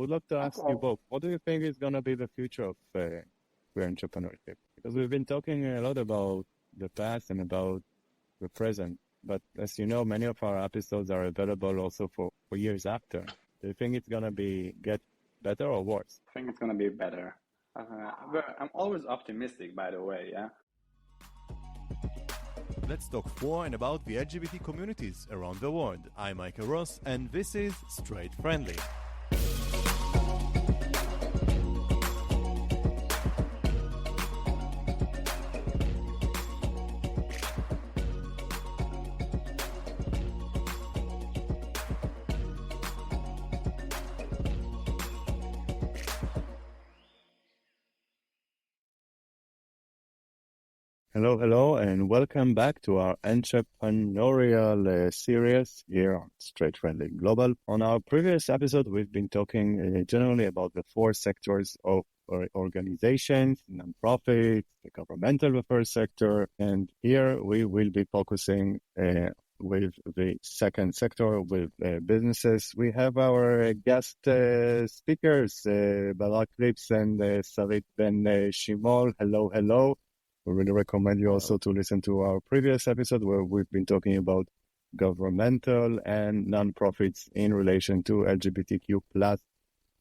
would love to ask you Okay. both, what do you think is going to be the future of queer entrepreneurship? Because we've been talking a lot about the past and about the present, but as you know, many of our episodes are available also for years after. Do you think it's going to get better or worse? I think it's gonna be better. But I'm always optimistic, by the way. Yeah. Let's talk for and about the LGBT communities around the world. I'm Michael Ross, and this is Straight Friendly. Hello, and welcome back to our entrepreneurial series here on Straight Friendly Global. On our previous episode, we've been talking generally about the four sectors of organizations, nonprofits, the governmental affairs sector, and here we will be focusing with the second sector, with businesses. We have our guest speakers, Barak Lips and Sarit Ben Shimol. Hello. We really recommend you also to listen to our previous episode where we've been talking about governmental and nonprofits in relation to LGBTQ plus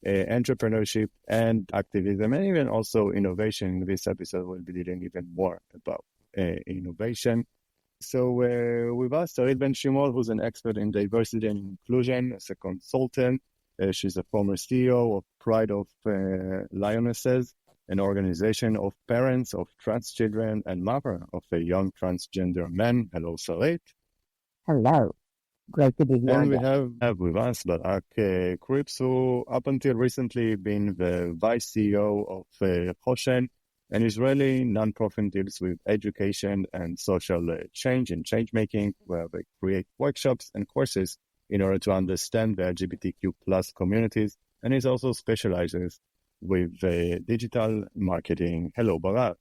entrepreneurship and activism, and even also innovation. In this episode, we'll be dealing even more about innovation. So with us, Sarit Ben Shimol, who's an expert in diversity and inclusion as a consultant. She's a former CEO of Pride of Lionesses, an organization of parents of trans children and mother of a young transgender man. Hello, Sarit. Hello. Great to be here. And we have with us Barak Krips, who up until recently been the vice CEO of Hoshen, an Israeli nonprofit deals with education and social change and change making, where they create workshops and courses in order to understand the LGBTQ plus communities, and he also specializes with digital marketing. Hello, Barak.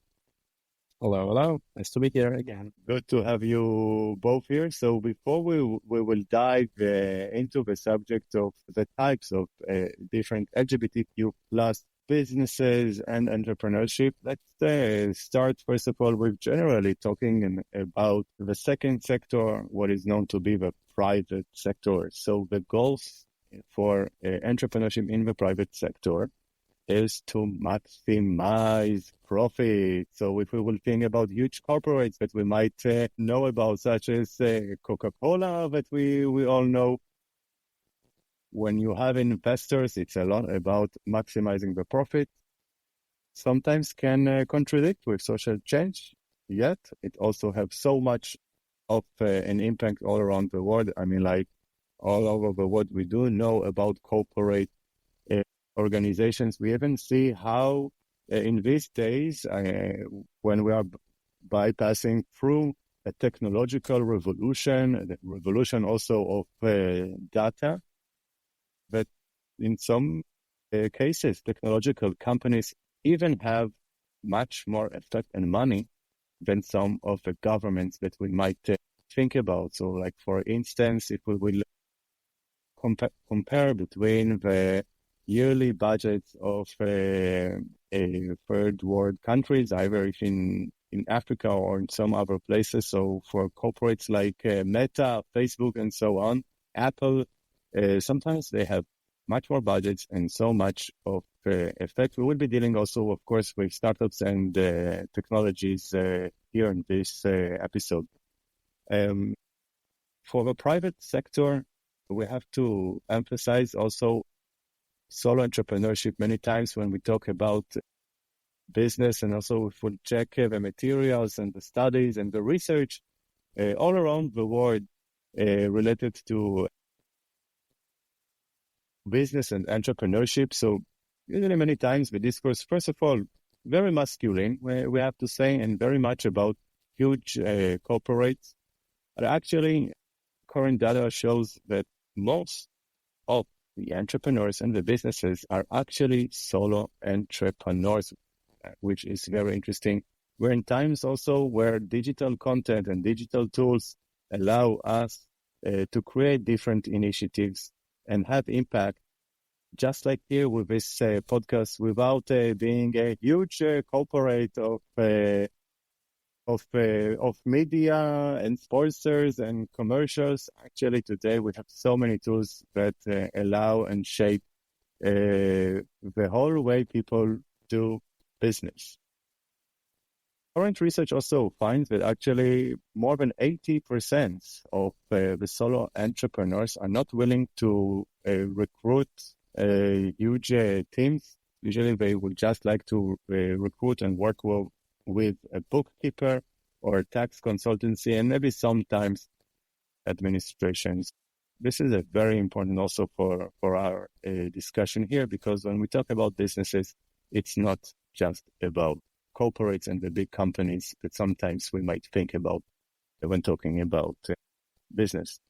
Hello. Nice to be here again. Good to have you both here. So before we will dive into the subject of the types of different LGBTQ plus businesses and entrepreneurship, let's start first of all with generally talking about the second sector, what is known to be the private sector. So the goals for entrepreneurship in the private sector is to maximize profit. So if we will think about huge corporates that we might know about, such as Coca Cola, that we all know, when you have investors, it's a lot about maximizing the profit. Sometimes can contradict with social change, yet it also has so much of an impact all around the world. I mean, like all over the world, we do know about corporate organizations. We even see how in these days, when we are bypassing through a technological revolution, the revolution also of data, that in some cases, technological companies even have much more effect and money than some of the governments that we might think about. So like, for instance, if we will compare between the yearly budgets of third world countries, either if in Africa or in some other places. So for corporates like Meta, Facebook, and so on, Apple, sometimes they have much more budgets and so much of effect. We will be dealing also, of course, with startups and technologies here in this episode. For the private sector, we have to emphasize also solo entrepreneurship many times when we talk about business, and also if we check the materials and the studies and the research all around the world related to business and entrepreneurship. So usually many times the discourse, first of all, very masculine, we have to say, and very much about huge corporates. But actually, current data shows that most of the entrepreneurs and the businesses are actually solo entrepreneurs, which is very interesting. We're in times also where digital content and digital tools allow us to create different initiatives and have impact just like here with this podcast, without being a huge corporate of media and sponsors and commercials. Actually, today we have so many tools that allow and shape the whole way people do business. Current research also finds that actually more than 80% of the solo entrepreneurs are not willing to recruit huge teams. Usually they would just like to recruit and work with a bookkeeper or a tax consultancy and maybe sometimes administrations. This is a very important also for our discussion here, because when we talk about businesses, it's not just about corporates and the big companies that sometimes we might think about when talking about business.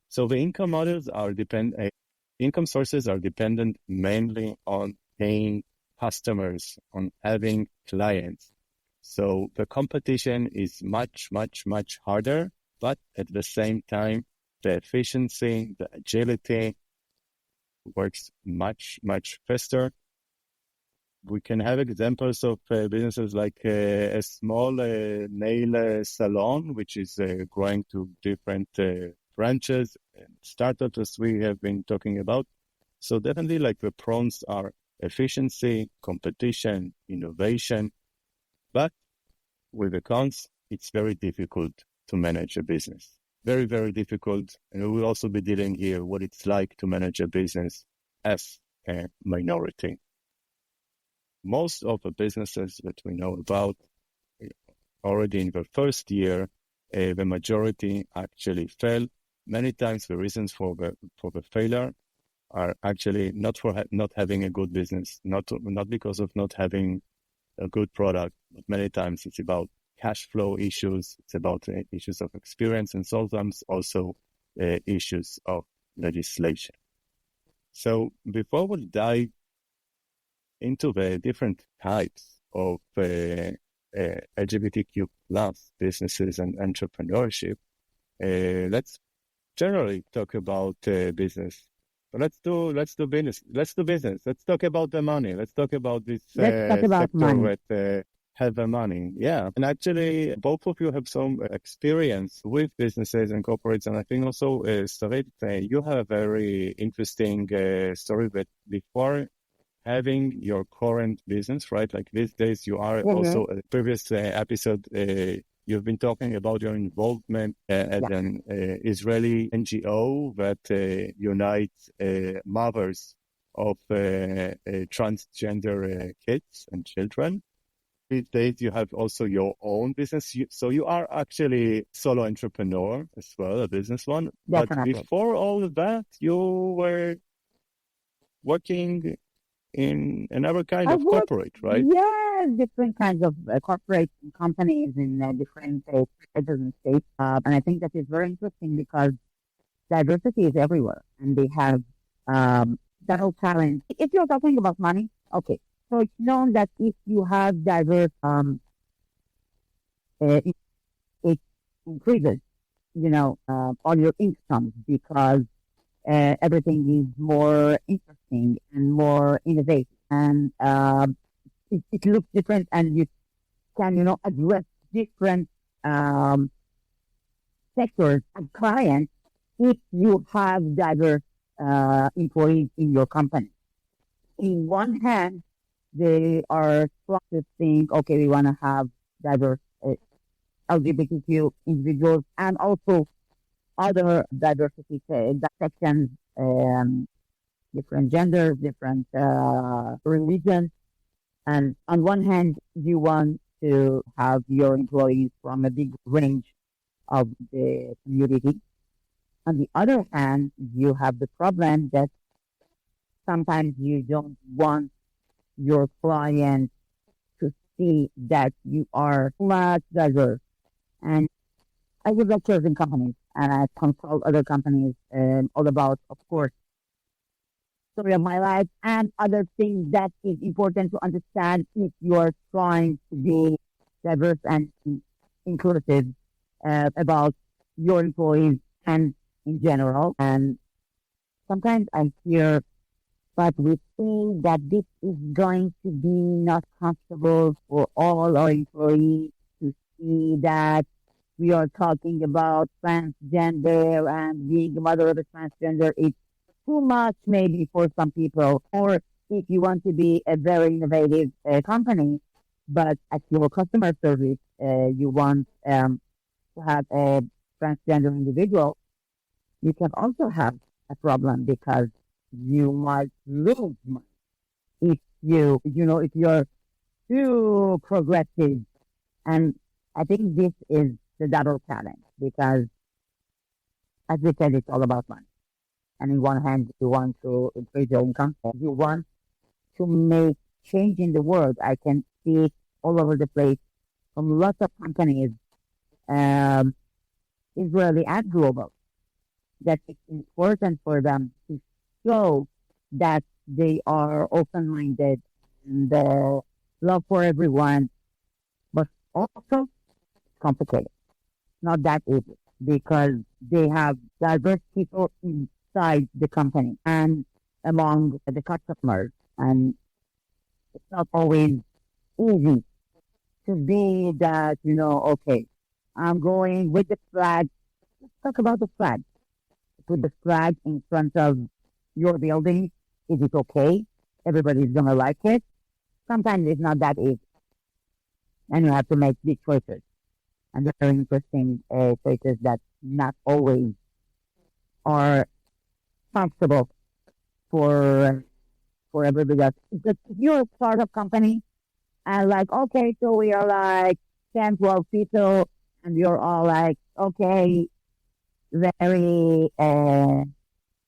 So the income models are income sources are dependent mainly on paying customers, on having clients. So the competition is much, much, much harder, but at the same time, the efficiency, the agility works much, much faster. We can have examples of businesses like a small nail salon, which is growing to different branches, and startups, as we have been talking about. So definitely, like, the pros are efficiency, competition, innovation, but with the cons, it's very difficult to manage a business. Very, very difficult. And we will also be dealing here what it's like to manage a business as a minority. Most of the businesses that we know about already in the first year, the majority actually fail. Many times the reasons for the failure are actually not having a good business, not because of not having a good product, but many times it's about cash flow issues, it's about issues of experience, and sometimes also issues of legislation. So before we dive into the different types of LGBTQ plus businesses and entrepreneurship, let's generally talk about business. So let's do business. Let's do business. Let's talk about the money. Let's talk about this Let's talk about sector money. that have the money. Yeah, and actually, both of you have some experience with businesses and corporates, and I think also, Sarit, you have a very interesting story that before having your current business, right? Like these days, you are also a previous episode. You've been talking about your involvement as an Israeli NGO that unites mothers of transgender kids and children. These days, you have also your own business. So you are actually solo entrepreneur as well, a business one. Definitely. But before all of that, you were working in another kind of corporate, right? Yeah, different kinds of corporate companies in different states and states. And I think that is very interesting because diversity is everywhere and they have that whole challenge. If you're talking about money, okay. So it's known that if you have diverse, it increases, all your incomes because everything is more interesting and more innovative, and it looks different, and you can, address different sectors and clients if you have diverse employees in your company. In one hand, they are strong to think, okay, we want to have diverse LGBTQ individuals and also other diversity sections, different genders, different religions. And on one hand, you want to have your employees from a big range of the community. On the other hand, you have the problem that sometimes you don't want your client to see that you are much diverse. And I give lectures in companies and I consult other companies all about, of course, story of my life and other things that is important to understand if you are trying to be diverse and inclusive about your employees and in general. And sometimes I hear but we think that this is going to be not comfortable for all our employees to see that we are talking about transgender and being a mother of a transgender. It's too much maybe for some people. Or if you want to be a very innovative company, but at your customer service, you want to have a transgender individual, you can also have a problem because you might lose money if if you're too progressive. And I think this is the double challenge because, as we said, it's all about money. And in one hand, you want to increase your income, you want to make change in the world. I can see it all over the place from lots of companies, um, Israeli and global, that it's important for them to show that they are open-minded and love for everyone, but also complicated. Not that easy because they have diverse people inside the company and among the customers, and it's not always easy to be that, okay, I'm going with the flag. Let's talk about the flag. Put the flag in front of your building. Is it okay? Everybody's going to like it. Sometimes it's not that easy. And you have to make big choices. And very interesting choices that not always are comfortable for everybody else. Because if you're a startup company and like, okay, so we are like 10, 12 people and you're all like, okay, very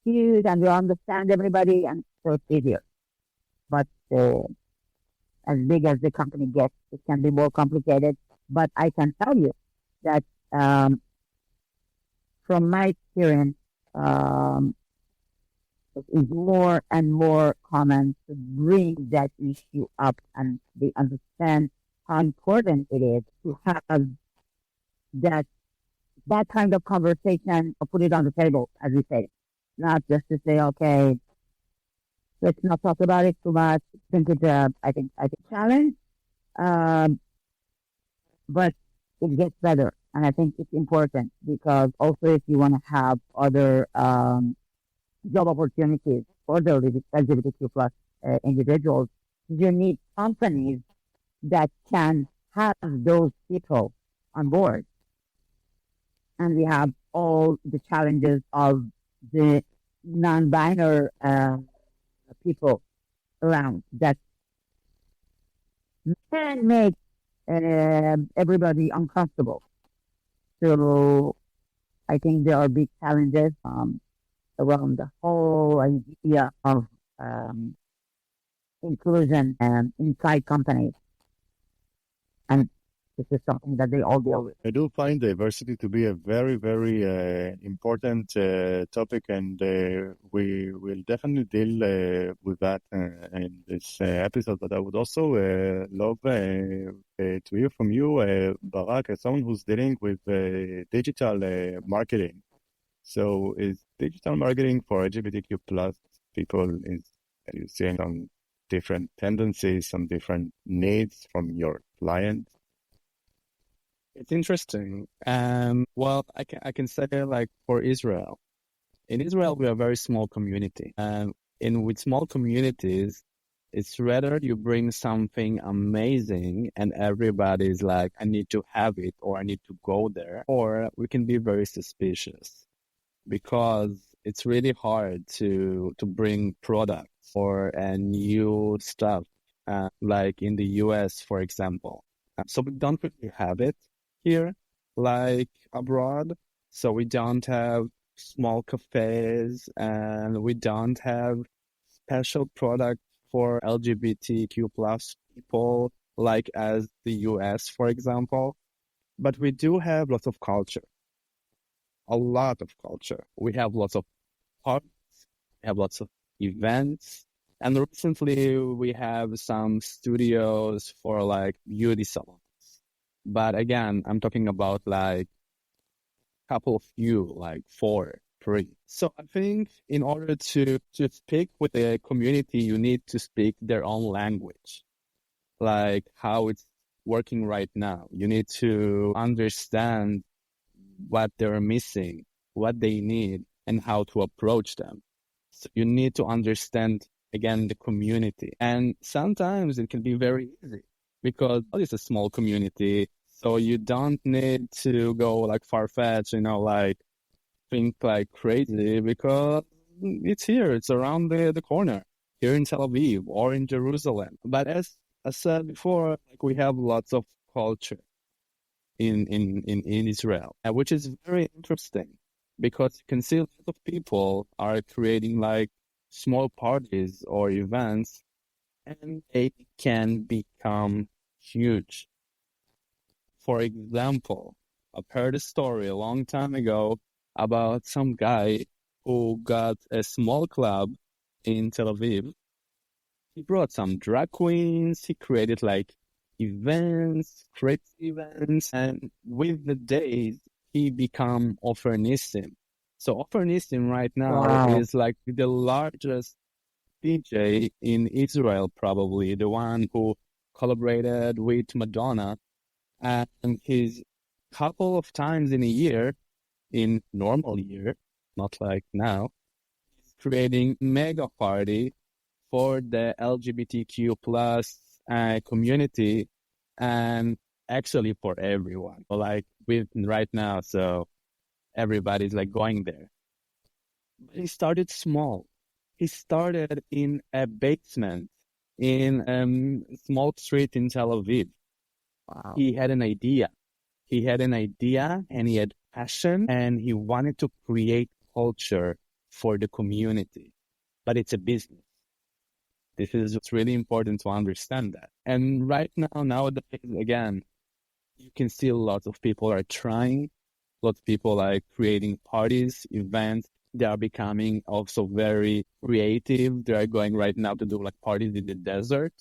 cute and you understand everybody and so it's easier. But as big as the company gets, it can be more complicated. But I can tell you that from my experience, it is more and more common to bring that issue up and they understand how important it is to have that that kind of conversation or put it on the table, as we say, not just to say, okay, let's not talk about it too much. I think challenge, um, but it gets better, and I think it's important because also if you want to have other job opportunities for the LGBTQ plus individuals, you need companies that can have those people on board, and we have all the challenges of the non-binary people around that can make everybody uncomfortable. So I think there are big challenges around the whole idea of um, inclusion inside companies, and this is something that they all deal with. I do find diversity to be a very, very important topic, and we will definitely deal with that in this episode. But I would also love to hear from you, Barak, as someone who's dealing with digital marketing. So, is digital marketing for LGBTQ plus people, are you seeing some different tendencies, some different needs from your clients? It's interesting. Well, I can say like for Israel. In Israel, we are a very small community. And with small communities, it's rather you bring something amazing and everybody's like, I need to have it or I need to go there. Or we can be very suspicious because it's really hard to bring products or a new stuff, like in the US, for example. So we don't really have it here, like abroad. So we don't have small cafes and we don't have special products for LGBTQ plus people, like as the US, for example. But we do have lots of culture, a lot of culture. We have lots of parties, we have lots of events. And recently we have some studios for like beauty salons. But again, I'm talking about like couple of few, like four. free. So I think in order to speak with the community, you need to speak their own language, like how it's working right now. You need to understand what they're missing, what they need, and how to approach them. So you need to understand, again, the community. And sometimes it can be very easy because it's a small community. So you don't need to go like far-fetched, like think like crazy because it's here. It's around the corner here in Tel Aviv or in Jerusalem. But as I said before, like we have lots of culture in Israel, which is very interesting because you can see a lot of people are creating like small parties or events and they can become huge. For example, I've heard a story a long time ago about some guy who got a small club in Tel Aviv. He brought some drag queens. He created like events, crazy events, and with the days, he became Ofernissim. So Ofernissim right now is like the largest DJ in Israel, probably the one who collaborated with Madonna, and he's couple of times in a year, in normal year, not like now, he's creating mega party for the LGBTQ plus community and actually for everyone. Like with right now, so everybody's like going there. But he started small. He started in a basement in a small street in Tel Aviv. Wow. He had an idea. He had an idea and he had passion and he wanted to create culture for the community. But it's a business. This is what's really important to understand that. And right now, nowadays, again, you can see lots of people are trying, lots of people are creating parties, events. They are becoming also very creative. They are going right now to do like parties in the desert,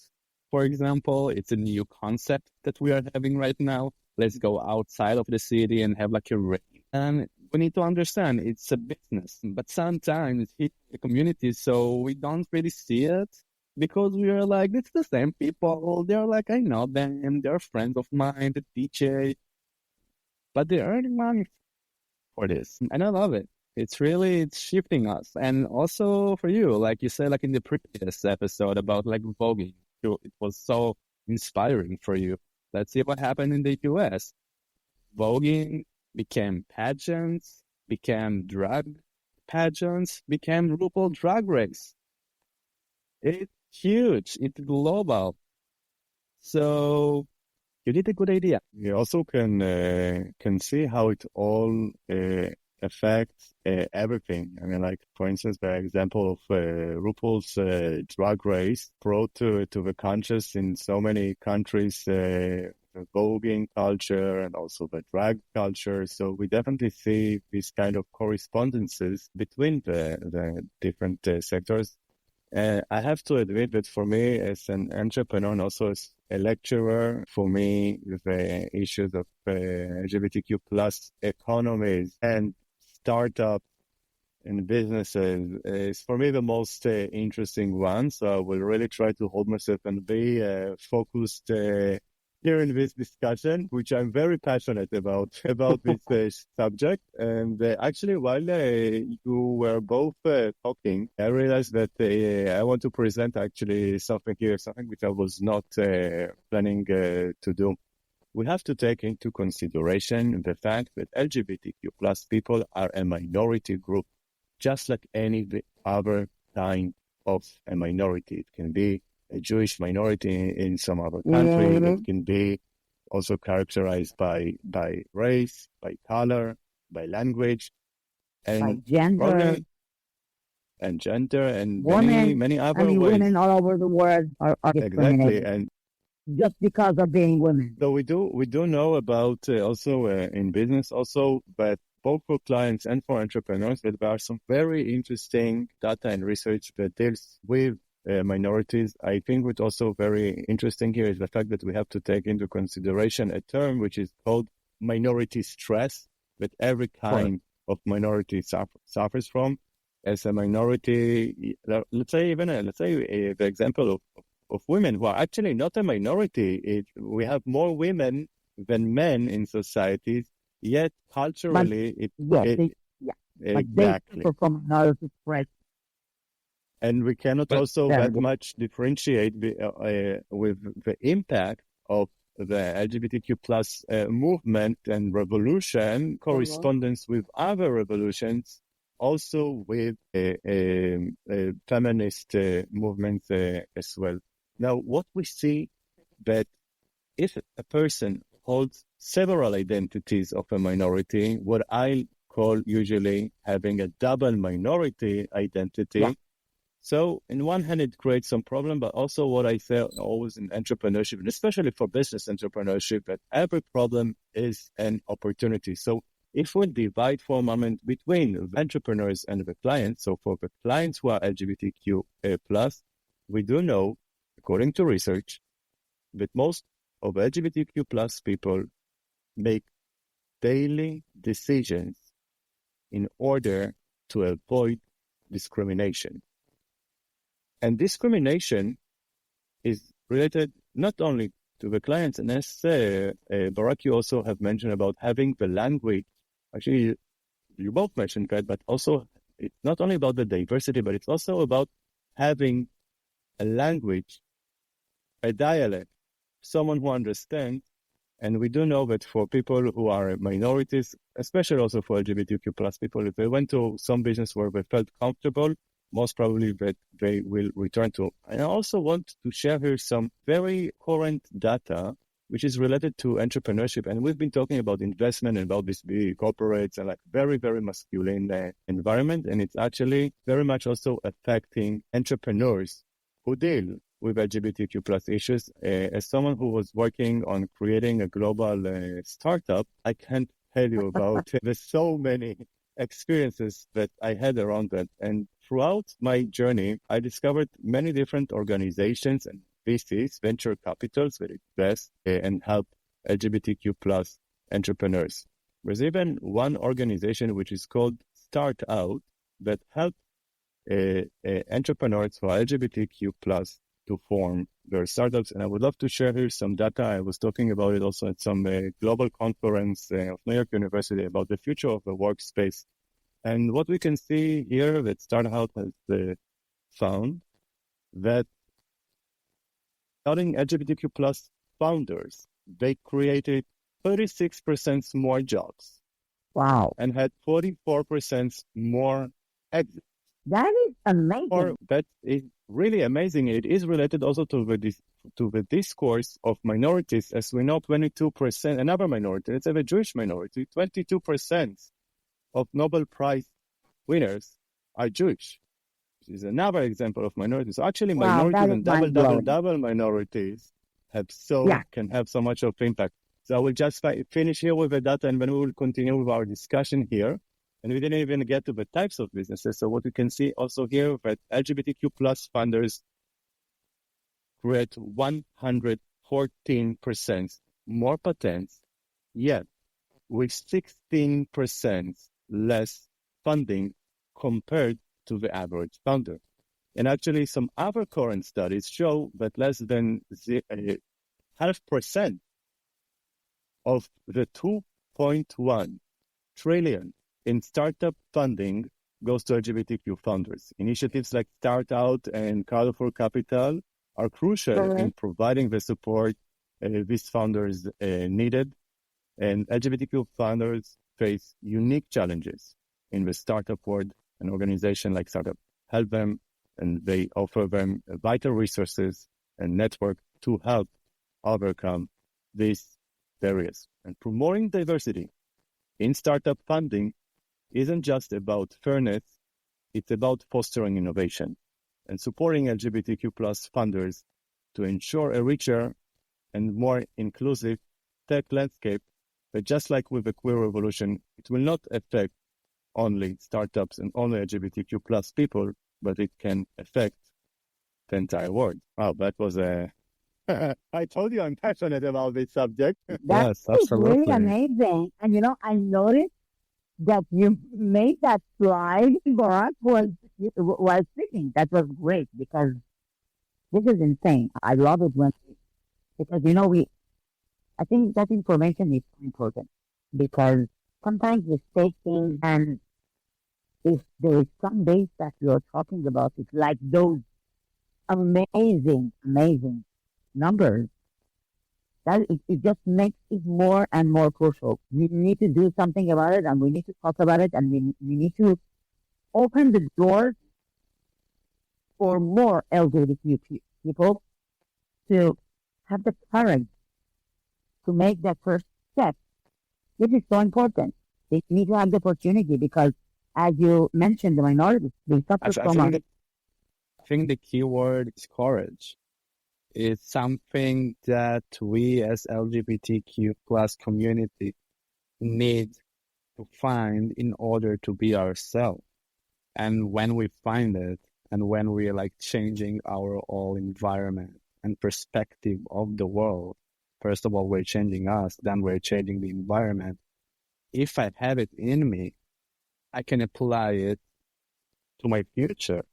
for example. It's a new concept that we are having right now. Let's go outside of the city and have like a rave. And we need to understand it's a business, but sometimes it's the community, so we don't really see it. Because we are like, it's the same people. They're like, I know them. They're friends of mine, the DJ. But they're earning money for this. And I love it. It's shifting us. And also for you, like you said, like in the previous episode about like voguing, it was so inspiring for you. Let's see what happened in the US. Voguing became pageants, became drag pageants, became RuPaul Drag Race. It's huge. It's global. So you did a good idea. You also can see how it all affects everything. I mean, like for instance, the example of RuPaul's Drag Race brought to the conscious in so many countries the voguing culture and also the drag culture. So we definitely see these kind of correspondences between the different sectors. I have to admit that for me as an entrepreneur and also as a lecturer, for me, the issues of LGBTQ plus economies and startups and businesses is for me the most interesting one. So I will really try to hold myself and be focused here in this discussion, which I'm very passionate about this subject. And actually, while you were both talking, I realized that I want to present actually something here, something which I was not planning to do. We have to take into consideration the fact that LGBTQ plus people are a minority group, just like any other kind of a minority. It can be a Jewish minority in some other country. It can be also characterized by race, by color, by language, and by gender, and women, many other ways. Women all over the world are discriminated. Exactly, and just because of being women. So we do know about also in business also, but both for clients and for entrepreneurs, that there are some very interesting data and research that deals with minorities. I think what's also very interesting here is the fact that we have to take into consideration a term which is called minority stress, that every kind of minority suffers from. As a minority, let's say the example of women who are actually not a minority. We have more women than men in societies, yet culturally, but they exactly. suffer from minority threat. And we cannot also that much differentiate with the impact of the LGBTQ plus movement and revolution, correspondence with other revolutions, also with feminist movements as well. Now, what we see that if a person holds several identities of a minority, what I call usually having a double minority identity. Yeah. So in one hand, it creates some problem, but also what I say always in entrepreneurship, and especially for business entrepreneurship, that every problem is an opportunity. So if we divide for a moment between the entrepreneurs and the clients, so for the clients who are LGBTQ plus, we do know, according to research, that most of LGBTQ plus people make daily decisions in order to avoid discrimination. And discrimination is related not only to the clients, and as Barak, you also have mentioned about having the language. Actually, you both mentioned that, but also it's not only about the diversity, but it's also about having a language, a dialect, someone who understands. And we do know that for people who are minorities, especially also for LGBTQ plus people, if they went to some business where they felt comfortable, most probably that they will return to. And I also want to share here some very current data, which is related to entrepreneurship. And we've been talking about investment and about this big corporates and like very, very masculine environment. And it's actually very much also affecting entrepreneurs who deal with LGBTQ plus issues. As someone who was working on creating a global startup, I can't tell you about the so many experiences that I had around that. And throughout my journey, I discovered many different organizations and VCs, venture capitals that invest and help LGBTQ plus entrepreneurs. There's even one organization which is called Startout that help entrepreneurs who are LGBTQ plus to form their startups. And I would love to share here some data. I was talking about it also at some global conference of New York University about the future of the workspace. And what we can see here that Startout has found that starting LGBTQ plus founders, they created 36% more jobs. Wow. And had 44% more exits. That is amazing. That is really amazing. It is related also to the discourse of minorities. As we know, 22%, another minority, let's say the Jewish minority, 22% of Nobel Prize winners are Jewish. This is another example of minorities. So actually, minorities and double minorities can have so much of impact. So I will just finish here with the data, and then we will continue with our discussion here. And we didn't even get to the types of businesses. So what we can see also here that LGBTQ plus funders create 114% more patents, yet with 16% less funding compared to the average founder. And actually, some other current studies show that less than 0.5% of the 2.1 trillion in startup funding goes to LGBTQ founders. Initiatives like Startout and Carlo for Capital are crucial in providing the support these founders needed. And LGBTQ founders face unique challenges in the startup world. An organization like Startup help them, and they offer them vital resources and network to help overcome these barriers. And promoting diversity in startup funding isn't just about fairness, it's about fostering innovation and supporting LGBTQ plus funders to ensure a richer and more inclusive tech landscape. But just like with the queer revolution, it will not affect only startups and only LGBTQ plus people, but it can affect the entire world. Wow, that was a... I told you I'm passionate about this subject. That's really amazing. And I noticed that you made that slide, Barack, was speaking. That was great because this is insane. I love it when because I think that information is important because sometimes we say things and if there is some base that you're talking about, it's like those amazing numbers. It just makes it more and more crucial. We need to do something about it, and we need to talk about it, and we need to open the doors for more LGBTQ people to have the courage to make that first step. This is so important. They need to have the opportunity because, as you mentioned, the minorities, they suffer so much. I think the key word is courage. It's something that we as LGBTQ plus community need to find in order to be ourselves. And when we find it, and when we're like changing our whole environment and perspective of the world, first of all, we're changing us, then we're changing the environment. If I have it in me, I can apply it to my future.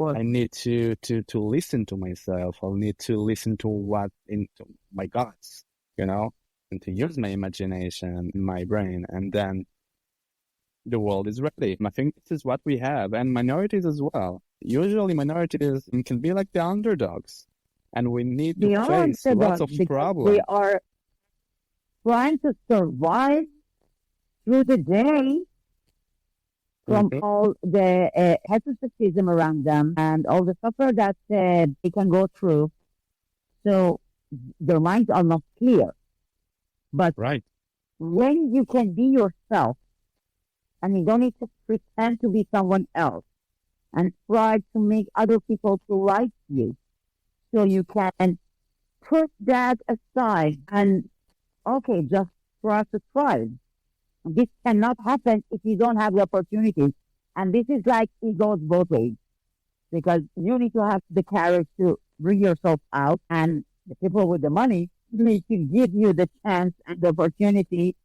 I need to listen to myself. I'll need to listen to what into my guts, and to use my imagination in my brain. And then the world is ready. I think this is what we have. And minorities as well. Usually minorities can be like the underdogs. And we need to face lots of problems. They are trying to survive through the day from all the heterosexism around them and all the suffer that they can go through. So their minds are not clear. But when you can be yourself and you don't need to pretend to be someone else and try to make other people to like you, so you can put that aside and, okay, just try to thrive. This cannot happen if you don't have the opportunities. And this is like it goes both ways because you need to have the courage to bring yourself out and the people with the money need to give you the chance and the opportunity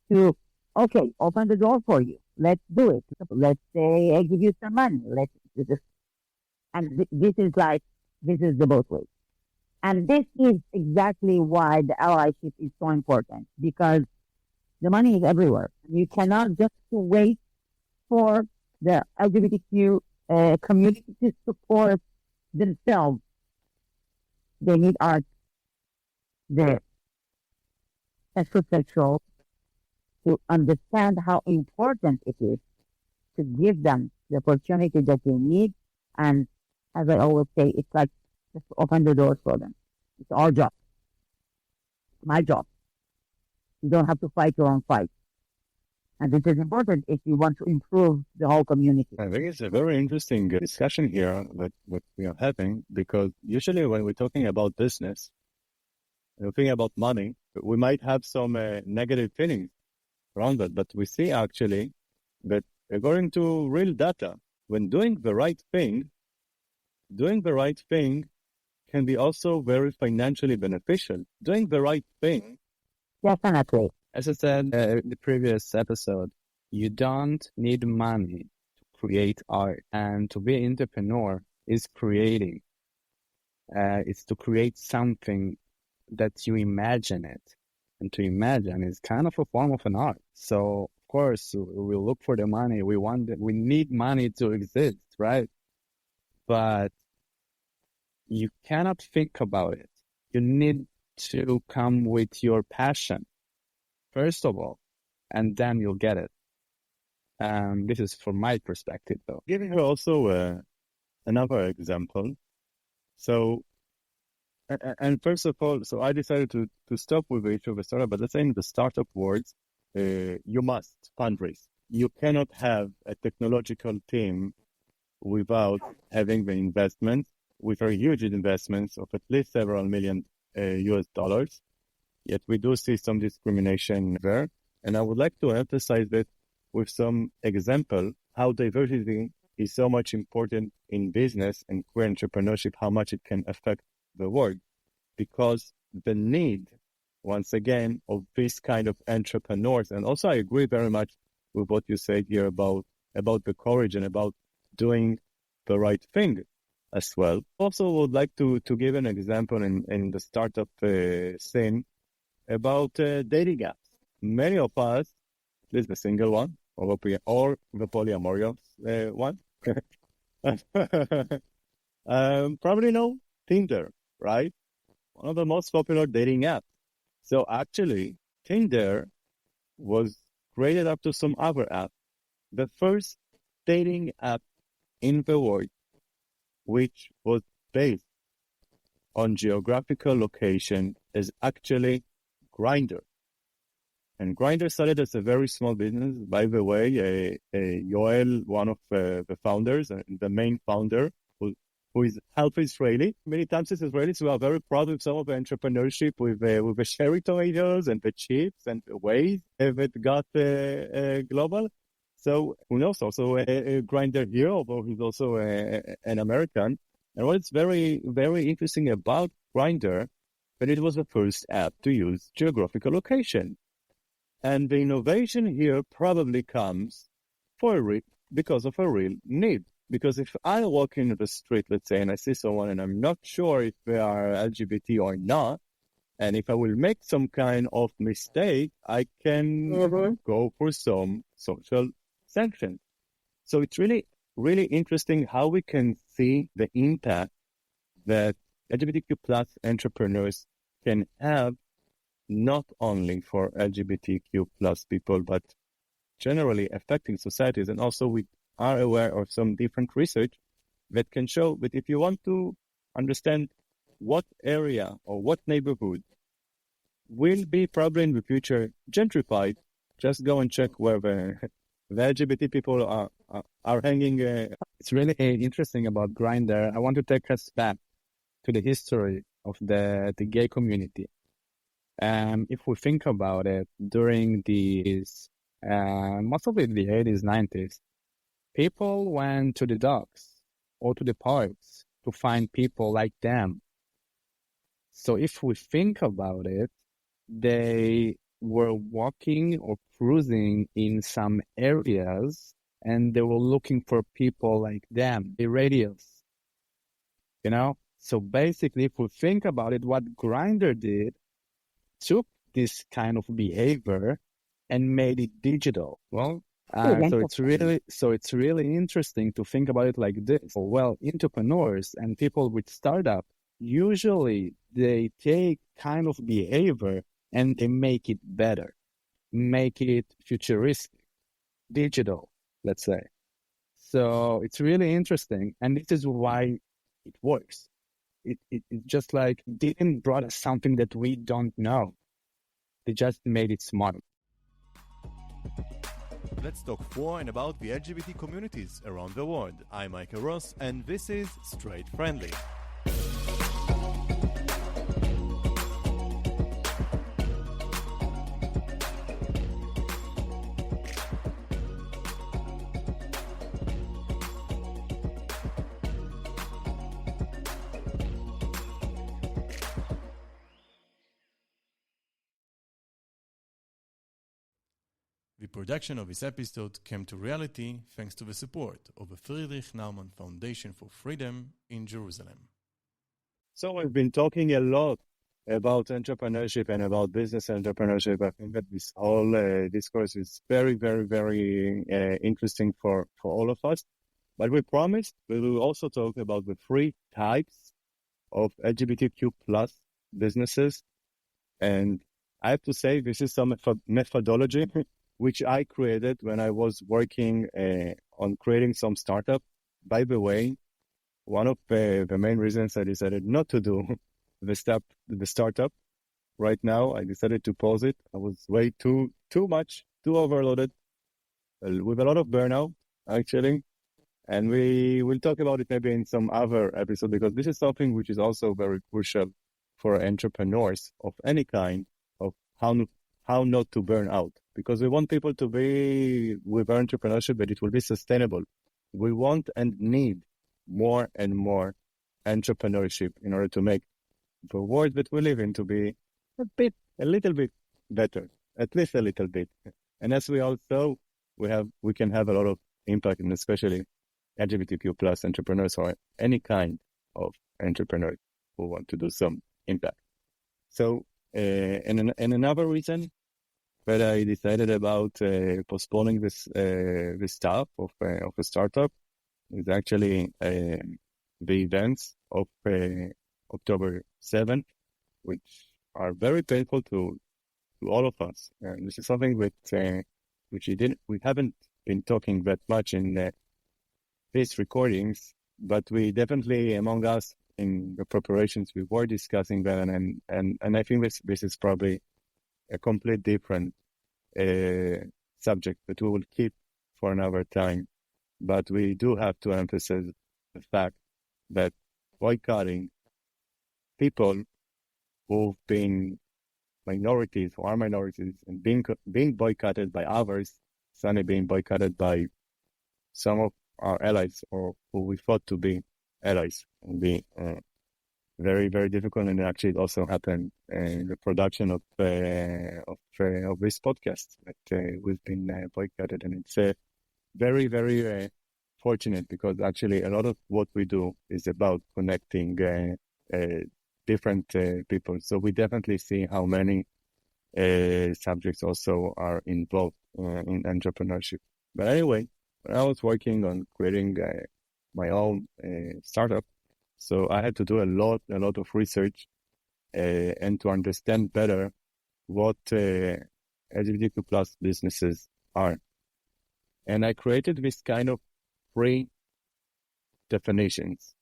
to, okay, open the door for you. Let's do it. Let's say I give you some money. Let's do this. And this is the both ways. And this is exactly why the allyship is so important because the money is everywhere. You cannot just wait for the LGBTQ community to support themselves. They need art, the heterosexual, to understand how important it is to give them the opportunity that they need. And as I always say, it's like just open the doors for them. It's our job. My job. You don't have to fight your own fight. And this is important if you want to improve the whole community. I think it's a very interesting discussion here that what we are having, because usually when we're talking about business, we're thinking about money, we might have some negative feelings around that, but we see actually that according to real data, when doing the right thing can be also very financially beneficial. Doing the right thing. Definitely. As I said in the previous episode, you don't need money to create art. And to be an entrepreneur is creating. It's to create something that you imagine it. And to imagine is kind of a form of an art. So, of course, we look for the money. We need money to exist, right? But you cannot think about it. You need to come with your passion, first of all, and then you'll get it. This is from my perspective, though. Giving her also another example. So, and first of all, so I decided to stop with each of the startup, but let's say in the startup world, you must fundraise. You cannot have a technological team without having the investment, with very huge investments of at least several million US dollars. Yet we do see some discrimination there. And I would like to emphasize that with some example, how diversity is so much important in business and queer entrepreneurship, how much it can affect the world. Because the need, once again, of this kind of entrepreneurs, and also I agree very much with what you said here about the courage and about doing the right thing as well. Also would like to give an example in the startup scene about dating apps. Many of us, at least the single one or the polyamorous one, probably know Tinder, right? One of the most popular dating apps. So actually, Tinder was created up to some other app. The first dating app in the world, which was based on geographical location, is actually Grindr. And Grindr started as a very small business. By the way, Yoel, one of the founders, the main founder, who is half Israeli. Many times as Israelis, we are very proud of some of the entrepreneurship with the cherry tomatoes and the chips and the ways that got global. So who knows? Also a Grindr here, although he's also an American. And what is very, very interesting about Grindr, that it was the first app to use geographical location. And the innovation here probably comes because of a real need. Because if I walk into the street, let's say, and I see someone and I'm not sure if they are LGBT or not, and if I will make some kind of mistake, I can go for some social sanctions. So it's really, really interesting how we can see the impact that LGBTQ plus entrepreneurs can have, not only for LGBTQ plus people, but generally affecting societies. And also we are aware of some different research that can show that if you want to understand what area or what neighborhood will be probably in the future gentrified, just go and check where the LGBT people are hanging. It's really interesting about Grindr. I want to take us back to the history of the gay community. If we think about it, during these, most of it in the 80s, 90s, people went to the docks or to the parks to find people like them. So if we think about it, they were walking or cruising in some areas and they were looking for people like them, the radius, you know? So basically, if we think about it, what Grindr did, took this kind of behavior and made it digital. Well, so it's really interesting to think about it like this. Well, entrepreneurs and people with startup, usually they take kind of behavior and they make it better, make it futuristic, digital, let's say. So it's really interesting. And this is why it works. It just like didn't brought us something that we don't know. They just made it smart. Let's talk for and about the LGBT communities around the world. I'm Michael Ross, and this is Straight Friendly. The production of this episode came to reality thanks to the support of the Friedrich Naumann Foundation for Freedom in Jerusalem. So we've been talking a lot about entrepreneurship and about business entrepreneurship. I think that this whole discourse is very, very, very interesting for all of us. But we promised we will also talk about the 3 types of LGBTQ plus businesses. And I have to say, this is some methodology which I created when I was working on creating some startup. By the way, one of the main reasons I decided not to do the startup right now, I decided to pause it. I was way too overloaded, with a lot of burnout, actually. And we will talk about it maybe in some other episode, because this is something which is also very crucial for entrepreneurs of any kind, of how not to burn out. Because we want people to be with our entrepreneurship, but it will be sustainable. We want and need more and more entrepreneurship in order to make the world that we live in to be a little bit better, at least a little bit. And as we all saw, we can have a lot of impact, and especially LGBTQ plus entrepreneurs or any kind of entrepreneur who want to do some impact. So, and another reason that I decided about postponing this stuff of a startup is actually the events of October 7th, which are very painful to all of us. And this is something which we haven't been talking that much in these recordings, but we definitely, among us in the preparations, we were discussing that, and I think this is probably a complete different subject that we will keep for another time. But we do have to emphasize the fact that boycotting people who've been minorities or are minorities and being boycotted by others, suddenly being boycotted by some of our allies or who we thought to be allies, will be very, very difficult. And actually it also happened in the production of this podcast that we've been boycotted. And it's very, very fortunate, because actually a lot of what we do is about connecting different people. So we definitely see how many subjects also are involved in entrepreneurship. But anyway, when I was working on creating my own startup, so I had to do a lot of research and to understand better what LGBTQ plus businesses are. And I created this kind of free definitions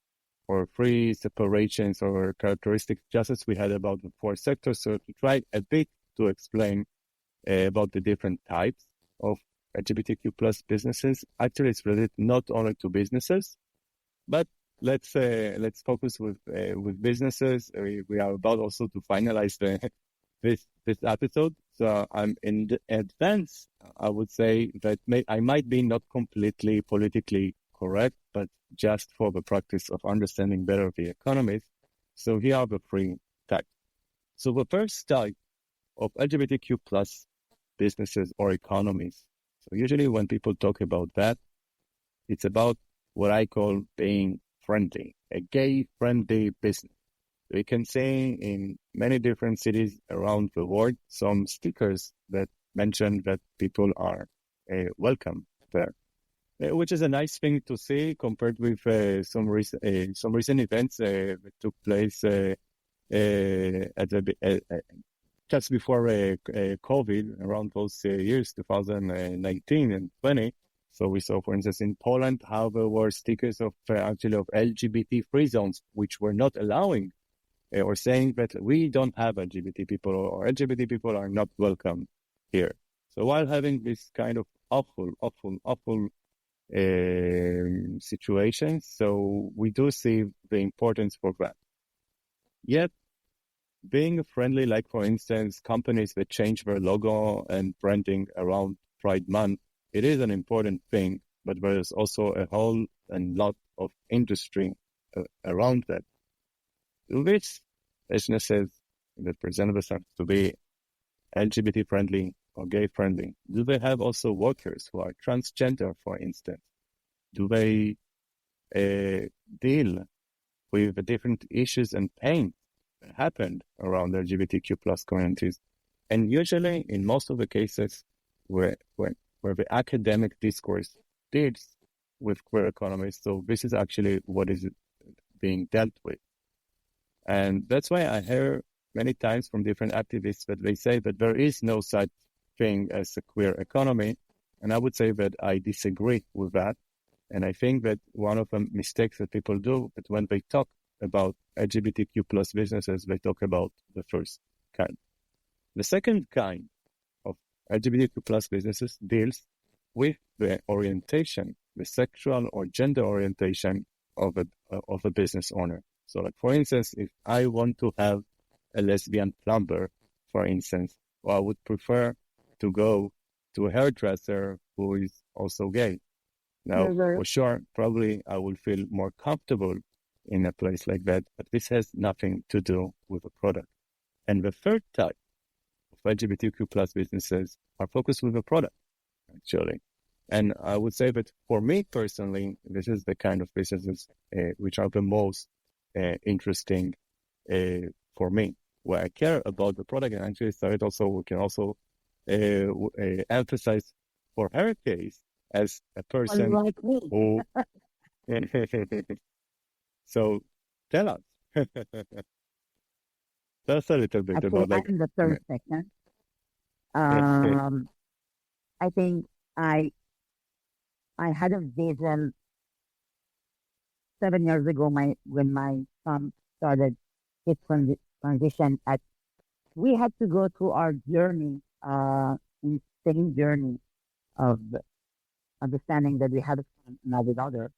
or free separations or characteristics, just as we had about the four sectors. So to try a bit to explain about the different types of LGBTQ plus businesses. Actually, it's related not only to businesses, but let's focus with businesses. We are about also to finalize this episode. So I'm in advance. I would say that I might be not completely politically correct, but just for the practice of understanding better the economies. So here are the three types. So the first type of LGBTQ plus businesses or economies. So usually when people talk about that, it's about what I call being friendly, a gay-friendly business. We can say in many different cities around the world, some stickers that mention that people are welcome there, which is a nice thing to see compared with some recent events that took place just before COVID, around those years, 2019 and 20. So we saw, for instance, in Poland, how there were stickers of LGBT free zones, which were not allowing or saying that we don't have LGBT people or LGBT people are not welcome here. So while having this kind of awful situations, so we do see the importance for that. Yet, being friendly, like for instance, companies that change their logo and branding around Pride Month, it is an important thing, but there is also a whole and lot of industry around that. Which businesses that present themselves to be LGBT friendly or gay friendly, do they have also workers who are transgender, for instance? Do they deal with the different issues and pain that happened around LGBTQ plus communities? And usually, in most of the cases where the academic discourse deals with queer economies, so this is actually what is being dealt with. And that's why I hear many times from different activists that they say that there is no such thing as a queer economy. And I would say that I disagree with that. And I think that one of the mistakes that people do is when they talk about LGBTQ plus businesses, they talk about the first kind. The second kind of LGBTQ plus businesses deals with the orientation, the sexual or gender orientation of a business owner. So like, for instance, if I want to have a lesbian plumber, for instance, well, I would prefer to go to a hairdresser who is also gay. Now, for sure, probably I will feel more comfortable in a place like that, but this has nothing to do with the product. And the third type of LGBTQ plus businesses are focused with the product, actually. And I would say that for me personally, this is the kind of businesses which are the most interesting for me, where I care about the product. And actually, Startout also we can also emphasize for her case as a person Unlike me. who. So tell us, tell us a little bit Okay, about like. I'm the third section. I think I had a vision 7 years ago. When my son started his transition, we had to go through our journey, insane journey of understanding that we had a son, not a daughter,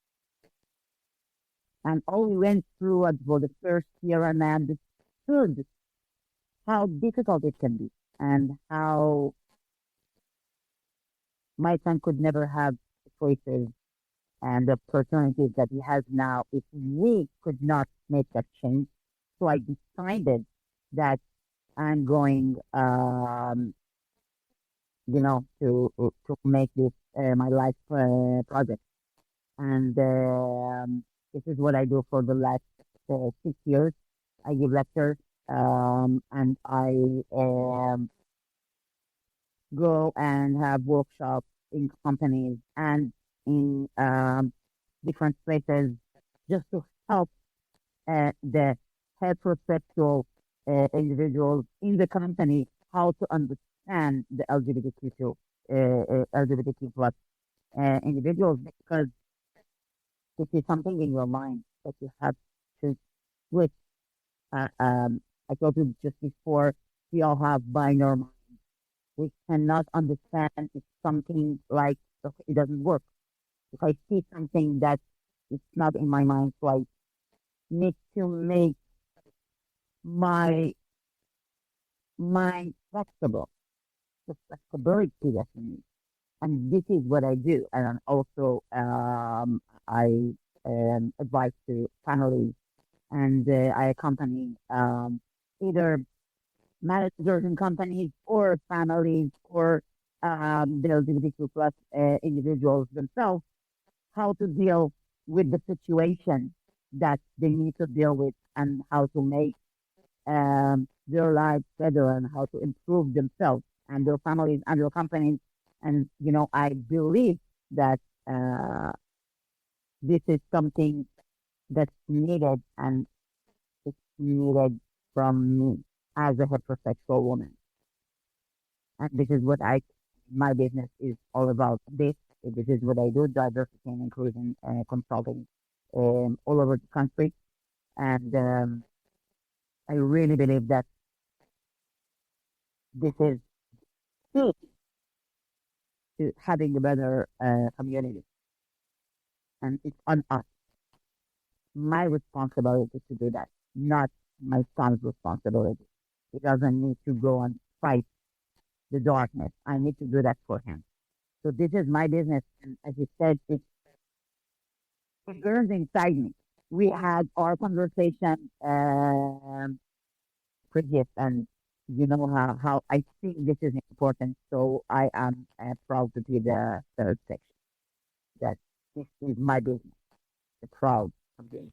and all we went through for the first year and I understood how difficult it can be and how my son could never have the choices and the opportunities that he has now if we could not make that change. So I decided that I'm going, to make this my life project, and this is what I do for the last 6 years. I give lectures, and I go and have workshops in companies and in different places just to help the heterosexual individuals in the company how to understand the LGBTQ plus individuals, because this is something in your mind that you have to switch. I told you just before, we all have binary minds. We cannot understand if something like, okay, it doesn't work. If I see something that it's not in my mind, so I need to make my mind flexible. The flexibility that you need. And this is what I do. And also, I advise to families, and I accompany either managers in companies or families or the LGBTQ plus individuals themselves, how to deal with the situation that they need to deal with and how to make their lives better and how to improve themselves and their families and their companies. And, I believe that this is something that's needed, and it's needed from me as a heterosexual woman. And this is what my business is all about. This is what I do, diversity and inclusion consulting all over the country. And I really believe that this is key to having a better community. And it's on us. My responsibility to do that, not my son's responsibility. He doesn't need to go and fight the darkness. I need to do that for him. So this is my business. And as you said, it burns inside me. We had our conversation previous, and you know how I think this is important. So I am proud to be the third section. That this is my business. Proud of this.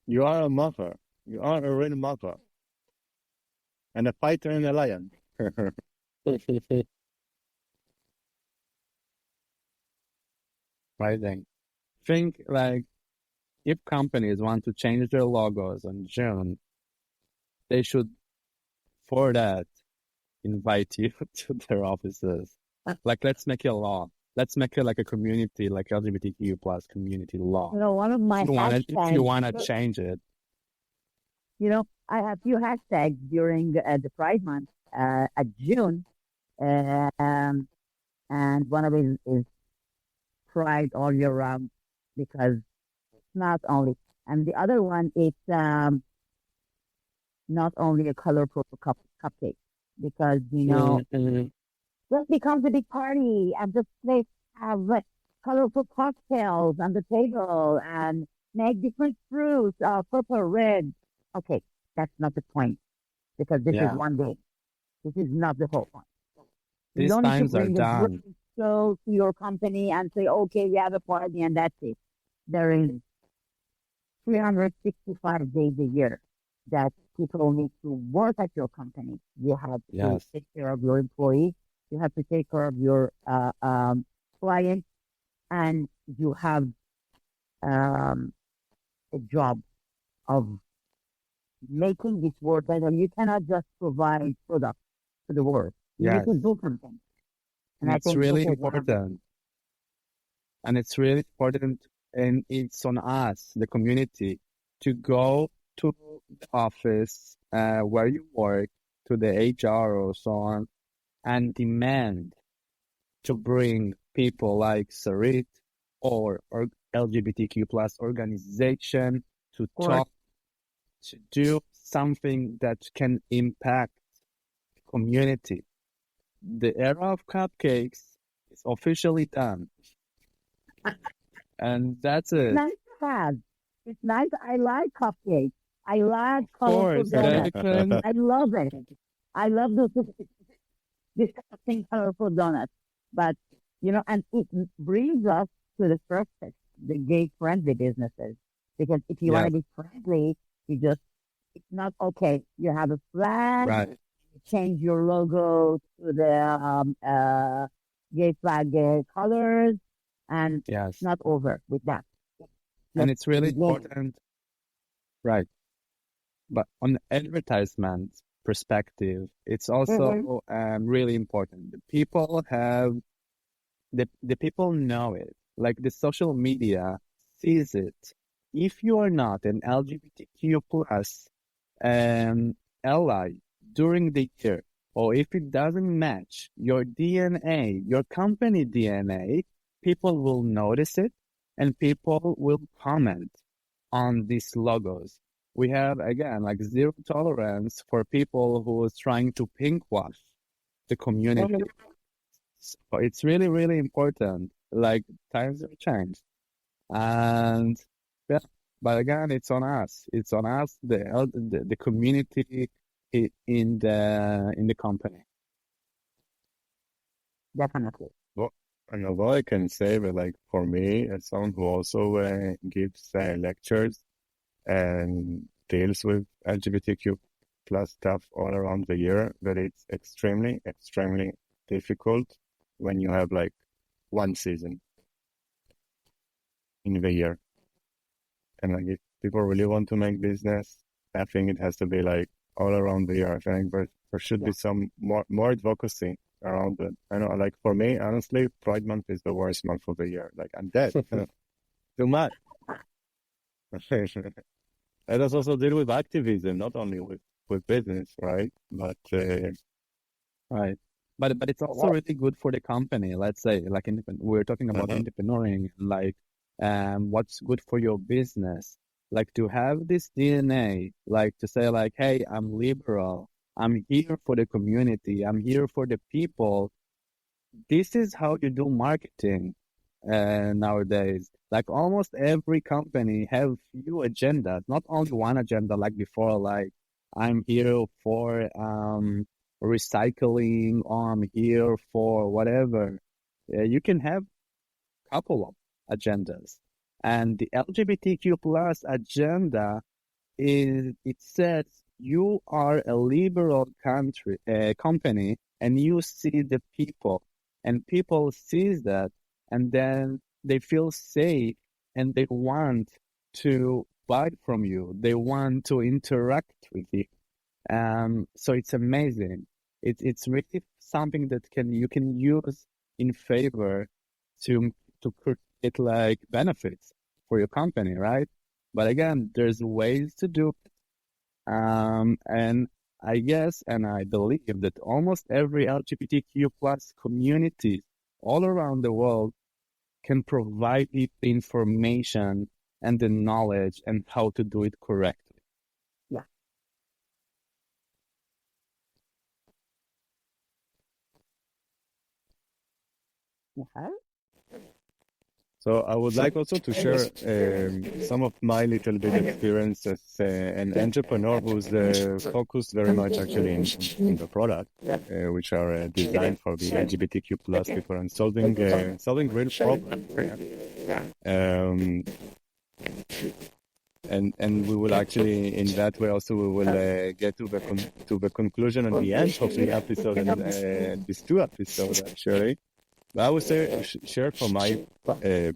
You are a mother. You are a real mother. And a fighter and a lion. Amazing. Think like if companies want to change their logos on June, they should, for that, invite you to their offices. Like, let's make it a law. Let's make it like a community, like LGBTQ plus community law. One of my If you hashtags. want to change it. I have few hashtags during the Pride Month at June, and one of it is Pride all year round, because it's not only, and the other one is not only a colorful cupcake, because that becomes a big party, and the place have colorful cocktails on the table and make different fruits, purple, red. Okay, that's not the point, because this is one day. This is not the whole point. These times are done. show to your company and say, okay, we have a party and that's it. There is 365 days a year that people need to work at your company. You have to Yes. take care of your employees. You have to take care of your clients, and you have um, a job of making this world better. You cannot just provide products to the world. You need Yes. to do something. And And I it's think this really is one of the important. And it's really important. And it's on us, the community, to go to the office where you work, to the HR or so on, and demand to bring people like Sarit or LGBTQ plus organization to course. talk, to do something that can impact the community. The era of cupcakes is officially done. And that's It's it. nice to have. It's nice. I like cupcakes. I like Of colorful course, donuts. Declan. I love it. I love those disgusting colorful donuts. But and it brings us to the first step, the gay friendly businesses. Because if you want Yes, to be friendly, it's not okay. You have a flag, right. you change your logo to the gay flag colors, and it's Yes. not over with that. And Just it's really beginning. important, right? But on advertisement perspective, it's Mhm. also really important. The people know it. Like the social media sees it. If you are not an LGBTQ plus ally during the year, or if it doesn't match your DNA, your company DNA, people will notice it and people will comment on these logos. We have, again, like zero tolerance for people who is trying to pink wash the community. Mhm. So it's really, really important. Like times have changed. And yeah, but again, it's on us. It's on us, the community in the company. Definitely. Well, and although I can say that, like, for me, as someone who also gives lectures and deals with LGBTQ plus stuff all around the year, that it's extremely, extremely difficult when you have like one season in the year. And like, if people really want to make business, I think it has to be like all around the year. I think there should Yeah. be some more advocacy around it. I know, like for me, honestly, Pride Month is the worst month of the year. Like I'm dead. Too much. Let us also deal with activism, not only with business, right? But Right. But it's also what? really good for the company. Let's say, like we're talking about Uh-huh. entrepreneuring, like what's good for your business. Like to have this DNA, like to say like, hey, I'm liberal. I'm here for the community. I'm here for the people. This is how you do marketing nowadays. Like almost every company have few agendas, not only one agenda like before, like I'm here for recycling or I'm here for whatever. You can have a couple of agendas. And the LGBTQ plus agenda it says you are a liberal company and you see the people and people sees that and then they feel safe and they want to buy from you. They want to interact with you. So it's amazing. It's really something that you can use in favor to create like benefits for your company, right? But again, there's ways to do it. And I guess and I believe that almost every LGBTQ plus community all around the world can provide you the information and the knowledge and how to do it correctly. Yeah. Yeah. So I would like also to share some of my little bit experience as an entrepreneur who's focused very much actually in the product, which are designed for the LGBTQ plus people and solving real problems. And we will actually, in that way, also we will get to the conclusion at the end of the episode and these two episodes actually. But I would say share from my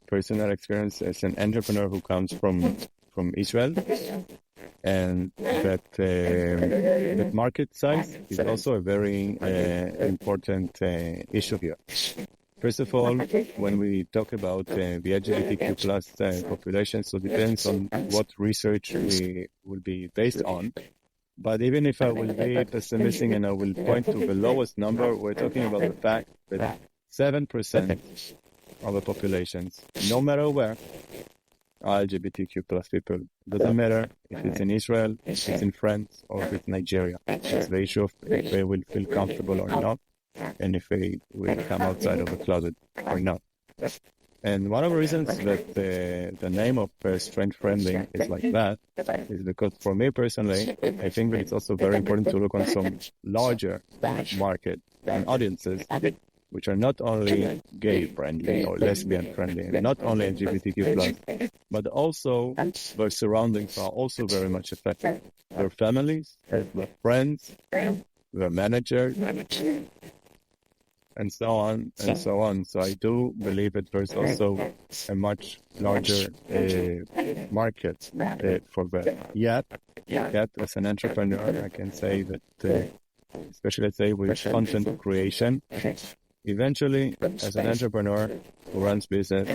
personal experience as an entrepreneur who comes from Israel, and that market size is also a very important issue here. First of all, when we talk about the LGBTQ plus population, so it depends on what research we will be based on. But even if I will be pessimistic and I will point to the lowest number, we're talking about the fact that 7% of the populations, no matter where, are LGBTQ plus people. Doesn't matter if it's in Israel, if it's in France, or if it's Nigeria. It's the issue of if they will feel comfortable or not, and if they will come outside of the closet or not. And one of the reasons that the name of Strength Friendly is like that is because for me personally, I think that it's also very important to look on some larger market and audiences which are not only gay friendly or lesbian friendly, and not only LGBTQ plus, but also their surroundings are also very much affected. Their families, their friends, their managers, and so on and so on. So I do believe that there's also a much larger market for that. Yet, as an entrepreneur, I can say that, especially let's say with content creation, eventually, as an entrepreneur who runs business,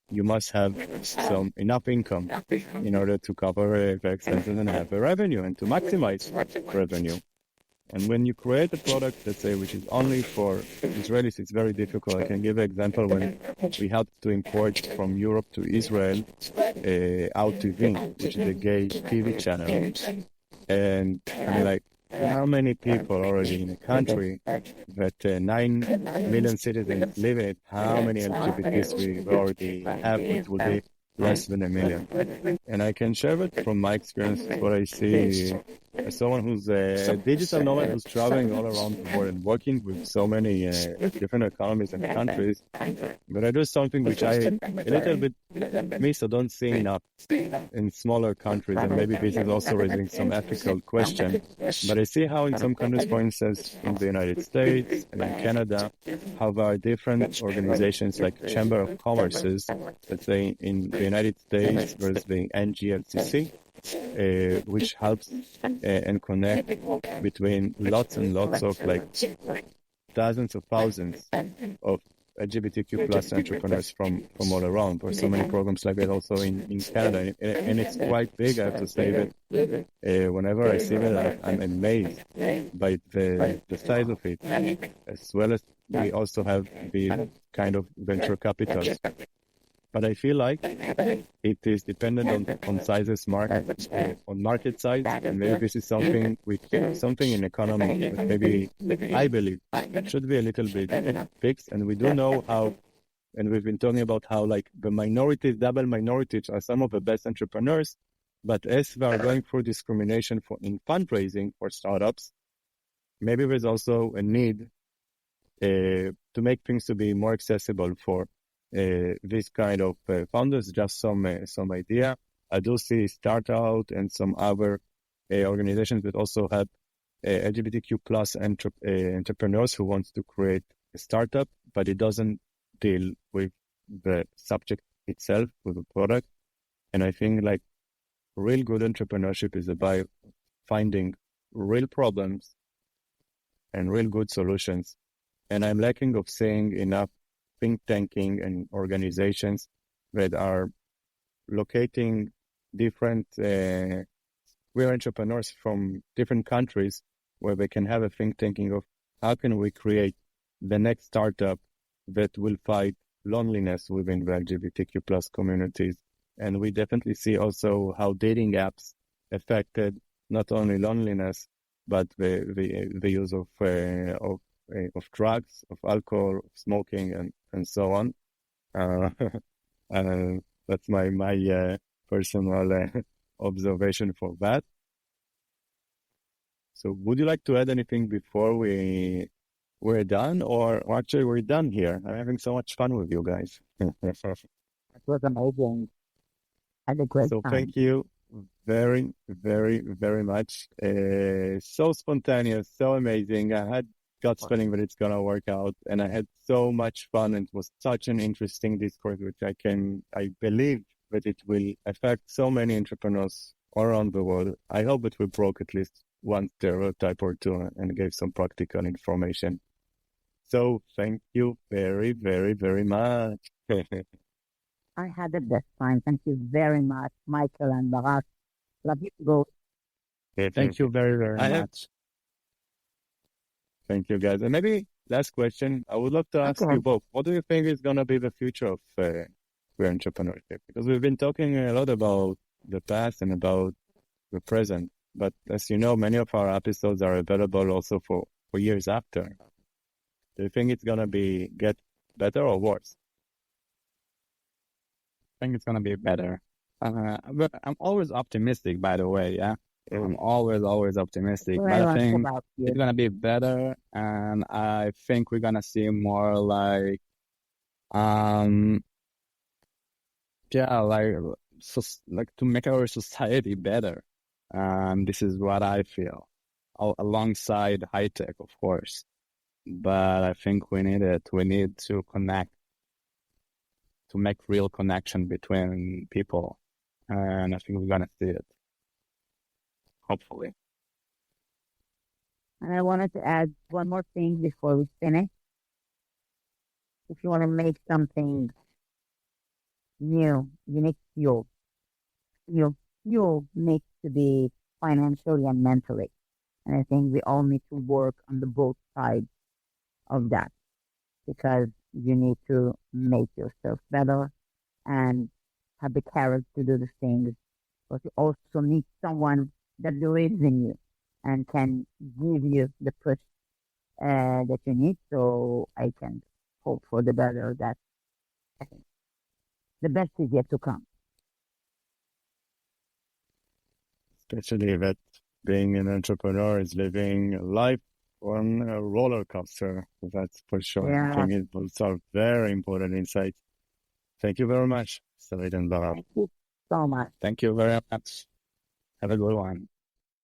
you must have some enough income in order to cover the expenses and have a revenue and to maximize revenue. And when you create a product, let's say, which is only for Israelis, it's very difficult. I can give an example when we had to import from Europe to Israel Out TV, which is a gay TV channel. And I'm like, how many people already in a country that 9 million citizens live in it, how many LGBTs we already have? It will be less than 1 million. And I can share it from my experience, what I see as someone who's a digital nomad who's traveling all around the world and working with so many different economies and countries. But I do something which I a little bit miss or don't see enough in smaller countries, and maybe this is also raising some ethical question. But I see how in some countries, for instance, in the United States and in Canada, how there are different organizations like Chamber of Commerce's. Let's say in the United States, there's the NGLCC, which helps and connect between lots and lots of like dozens of thousands of LGBTQ plus entrepreneurs from all around. There's so many programs like that also in Canada, and it's quite big. I have to say that whenever I see that, I'm amazed by the size of it, as well as we also have the kind of venture capitals. But I feel like it is dependent on sizes, on market size, and maybe this is something in economy that maybe I believe should be a little bit fixed. And we do know how, and we've been talking about how like the minorities, double minorities, are some of the best entrepreneurs. But as they are going through discrimination in fundraising for startups, maybe there's also a need to make things to be more accessible for this kind of founders. Just some idea. I do see Startout and some other organizations that also have LGBTQ plus entrepreneurs who wants to create a startup, but it doesn't deal with the subject itself, with the product. And I think like real good entrepreneurship is about finding real problems and real good solutions. And I'm lacking of seeing enough think tanking and organizations that are locating different queer entrepreneurs from different countries where they can have a think tanking of how can we create the next startup that will fight loneliness within the LGBTQ plus communities. And we definitely see also how dating apps affected not only loneliness, but the use of drugs, of alcohol, of smoking, and so on. That's my personal observation for that. So would you like to add anything before we're done? Or actually, we're done here. I'm having so much fun with you guys. It was amazing. I had a great So time. thank you very, very, very much. So spontaneous, so amazing. I had gut feeling that it's gonna work out, and I had so much fun. It was such an interesting discourse, which I believe that it will affect so many entrepreneurs all around the world. I hope that we broke at least one stereotype or two and gave some practical information. So thank you very, very, very much. I had the best time. Thank you very much, Michael and Barak. Love you both. Thank you very, very I have- much. Thank you, guys. And maybe last question, I would love to ask Okay. you both, what do you think is going to be the future of queer entrepreneurship? Because we've been talking a lot about the past and about the present, but as you know, many of our episodes are available also for years after. Do you think it's going to get better or worse? I think it's gonna be better. But I'm always optimistic, by the way. Yeah, I'm always optimistic. Very But I much think about you. it's gonna be better, and I think we're gonna see more like, yeah, like to make our society better. This is what I feel, alongside high tech, of course. But I think we need it. We need to connect, to make real connection between people. And I think we're gonna see it. Hopefully. And I wanted to add one more thing before we finish. If you want to make something new, you need fuel. Fuel needs to be financially and mentally. And I think we all need to work on the both sides of that because you need to make yourself better and have the courage to do the things. But you also need someone that believes in you and can give you the push that you need. So I can hope for the better that the best is yet to come. Especially that being an entrepreneur is living life on a roller coaster. That's for sure. Yeah. I think those are very important insights. Thank you very much, Sarid and Barak. Thank you so much. Thank you very much. Have a good one.